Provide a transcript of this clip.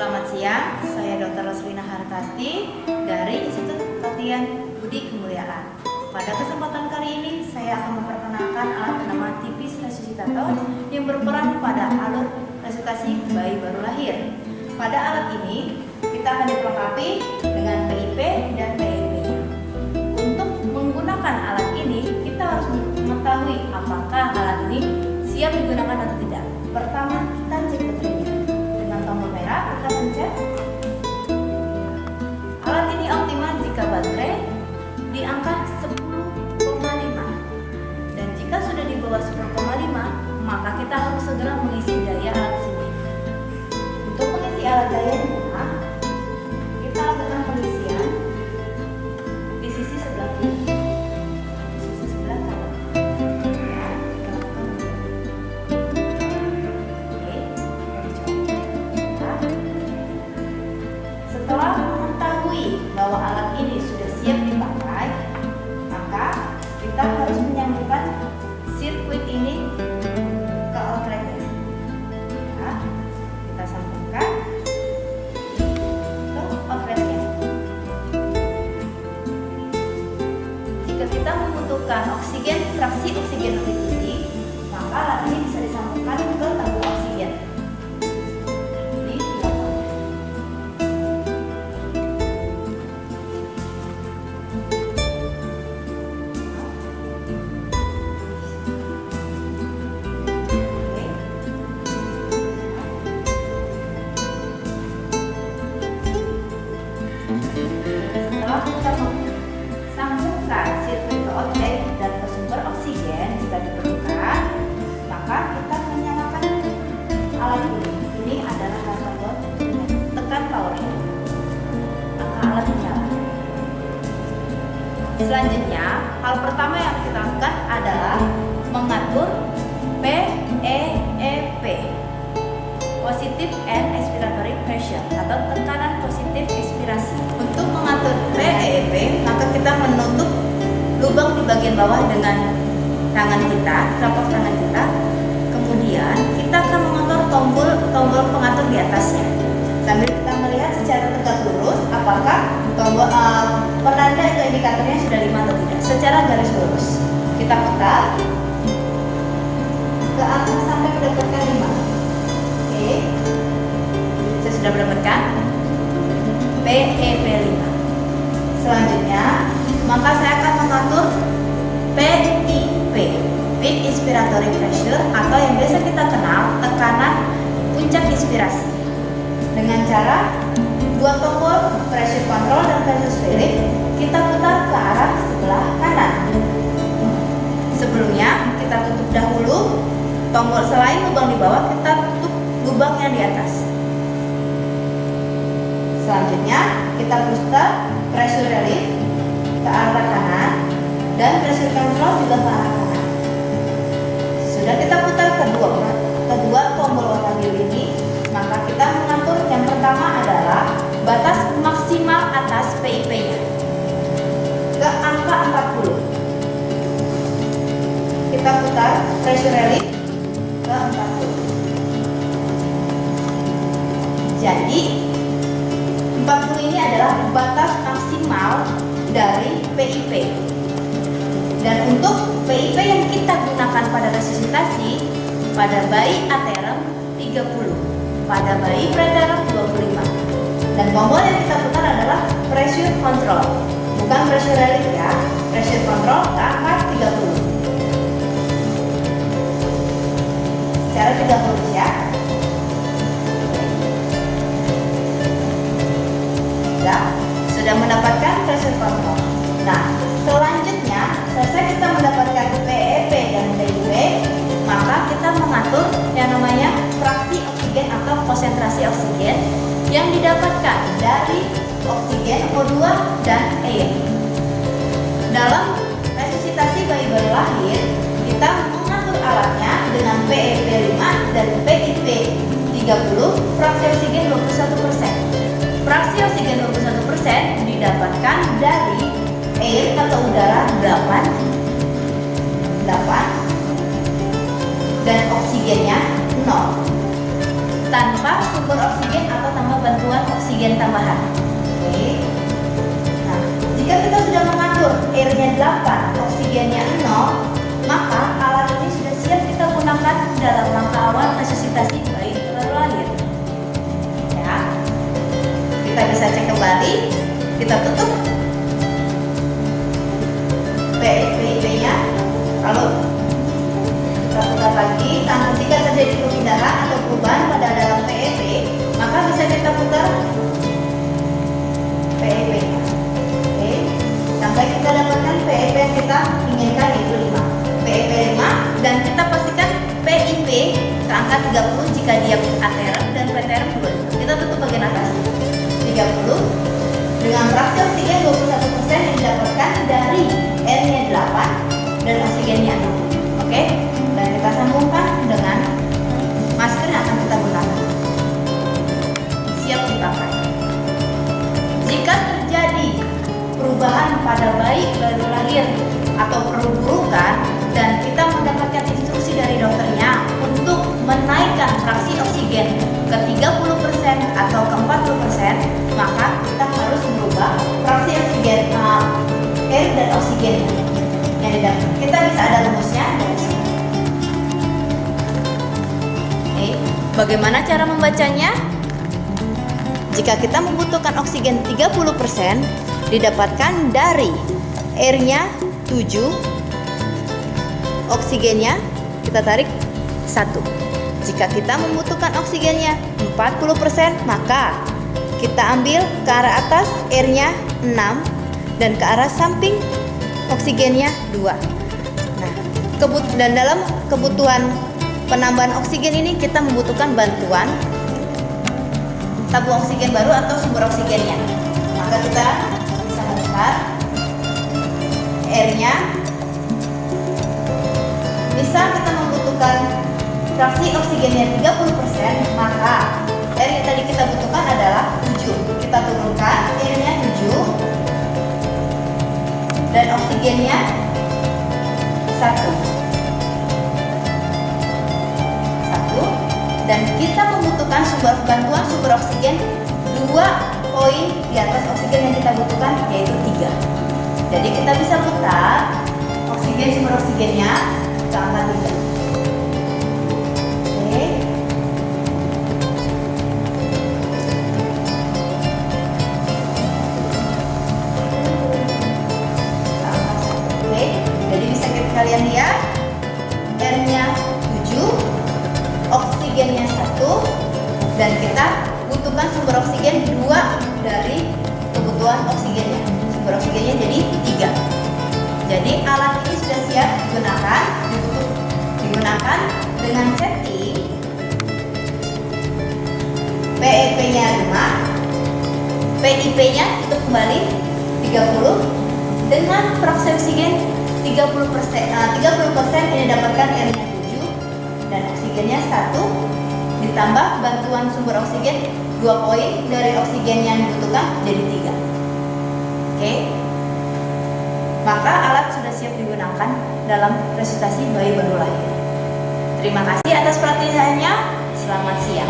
Selamat siang, saya Dr. Roslina Hartati dari Institut Latihan Budi Kemuliaan. Pada kesempatan kali ini, saya akan memperkenalkan alat bernama tipis resusitator yang berperan pada alur resusitasi bayi baru lahir. Pada alat ini, kita akan dilengkapi dengan PIP dan PIP. Untuk menggunakan alat ini, kita harus mengetahui apakah alat ini siap digunakan atau tidak. Pertama, kita cek baterainya. Dengan tombol merah, kita pencet. Alat ini optimal jika baterai di angka 10,5. Dan jika sudah di bawah 10,5, maka kita harus segera mengisi daya alat ini. Untuk mengisi alat dayanya, kita lakukan pengisian di sisi sebelah kiri, sisi sebelah kanan. Ya, kita lakukan. Oke, dicoba. Setelah mengetahui bahwa alat ini sudah siap dipakai, maka kita harus menyambungkan sirkuit ini ke outletnya. Ya, kita sambungkan ke outletnya. Jika kita membutuhkan fraksi oksigen lebih tinggi, maka alat ini bisa disambungkan ke tabung oksigen di belakang. Setelah kita sambungkan sirkuit ke outlet dan ke sumber oksigen jika diperlukan, maka kita menyalakan alat ini. Ini adalah tombol tekan power, maka alat menyala. Selanjutnya, hal pertama yang kita lakukan adalah mengatur PEEP, Positive and Expiratory Pressure, atau tekanan positif ekspirasi. Untuk mengatur PEEP, maka kita menutup lubang di bagian bawah dengan tangan kita, telapak tangan kita. Kemudian kita akan mengatur tombol pengatur di atasnya. Sambil kita melihat secara tegak lurus apakah tombol penanda atau indikatornya sudah 5 atau tidak. Secara garis lurus kita putar ke atas sampai mendapatkan 5. Oke, saya sudah mendapatkan PEP 5. Selanjutnya, maka saya akan mengatur PIP, Peak Inspiratory Pressure, atau yang biasa kita kenal tekanan puncak inspirasi, dengan cara dua tombol pressure control dan pressure relief kita putar ke arah sebelah kanan. Sebelumnya kita tutup dahulu tombol, selain lubang di bawah, kita tutup lubang yang di atas. Selanjutnya kita putar pressure relief ke arah kanan dan pressure control juga ke arah kanan. Sudah kita putar kedua tombol warna biru ini, maka kita mengatur yang pertama adalah batas maksimal atas PIP-nya ke angka 40. Kita putar pressure relief ke 40. Jadi 40 ini adalah batas maksimal dari PIP. Dan untuk PIP yang kita gunakan pada resusitasi, pada bayi aterem 30, pada bayi preterem 25. Dan tombol yang kita putar adalah pressure control, bukan pressure relief ya. Pressure control ke angka 30. Secara 30 ya. Sudah mendapatkan pressure control. Nah, selanjutnya selesai kita mendapatkan PEP dan PIP, maka kita mengatur yang namanya fraksi oksigen atau konsentrasi oksigen yang didapatkan dari oksigen, O2 dan air. Dalam resusitasi bayi baru lahir, kita mengatur alatnya dengan PEP 5 dan PIP 30, fraksi oksigen 21%. Fraksi oksigen 21% didapatkan dari air atau udara 8 dan oksigennya 0. tanpa sumber oksigen atau tambah bantuan oksigen tambahan. Oke. Nah, jika kita sudah mengatur R-nya 8, oksigennya 0, maka alat ini sudah siap kita gunakan dalam langkah awal resusitasi bayi baru lahir. Ya. Kita bisa cek kembali, kita tutup PIP-nya. Lalu kita putar lagi. Nah, jika terjadi perpindahan atau perubahan pada dalam PEP, maka bisa kita putar PEP-nya. Oke, sampai kita dapatkan PEP yang kita inginkan, yaitu 5. PEP 5, dan kita pastikan PIP ke angka 30 jika dia aterem dan preterem 2. Kita tutup bagian atas. 30 dengan fraksi oksigen 21% yang didapatkan dari R-nya 8 dan oksigennya 6. Oke, dan kita sambungkan dengan masker yang akan kita gunakan. Siap dipakai. Jika terjadi perubahan pada bayi baru lahir atau perburukan dan kita mendapatkan instruksi dari dokternya untuk menaikkan fraksi oksigen ke 30% atau ke 40%, maka kita harus merubah fraksi oksigen R dan oksigen yang didapat. Kita bisa ada rumusnya dari sini. Oke, bagaimana cara membacanya? Jika kita membutuhkan oksigen 30%, didapatkan dari R-nya 7, oksigennya kita tarik 1. Jika kita membutuhkan oksigennya 40%, maka kita ambil ke arah atas R-nya 6 dan ke arah samping oksigennya 2. Nah, dan dalam kebutuhan penambahan oksigen ini kita membutuhkan bantuan tabung oksigen baru atau sumber oksigennya. Maka kita bisa melihat R-nya, bisa kita membutuhkan fraksi oksigennya 30%, maka R yang tadi kita butuhkan adalah 7. Kita turunkan R-nya 7 dan oksigennya 1. Dan kita membutuhkan bantuan sumber oksigen 2 poin di atas oksigen yang kita butuhkan, yaitu 3. Jadi kita bisa putar sumber oksigennya ke angka 3. Oke. Oke, jadi bisa kalian lihat R-nya 7, oksigennya 1, dan kita butuhkan sumber oksigen 2 dari kebutuhan oksigennya. Sumber oksigennya jadi 3. Jadi alat ini sudah siap digunakan dengan setting PEP-nya 5, PIP-nya itu kembali 30 dengan fraksi oksigen 30% ini dapatkan R-nya 7 dan oksigennya 1, ditambah bantuan sumber oksigen 2 poin dari oksigen yang dibutuhkan jadi 3. Oke, maka alat sudah siap digunakan dalam resusitasi bayi baru lahir. Terima kasih atas perhatiannya. Selamat siang.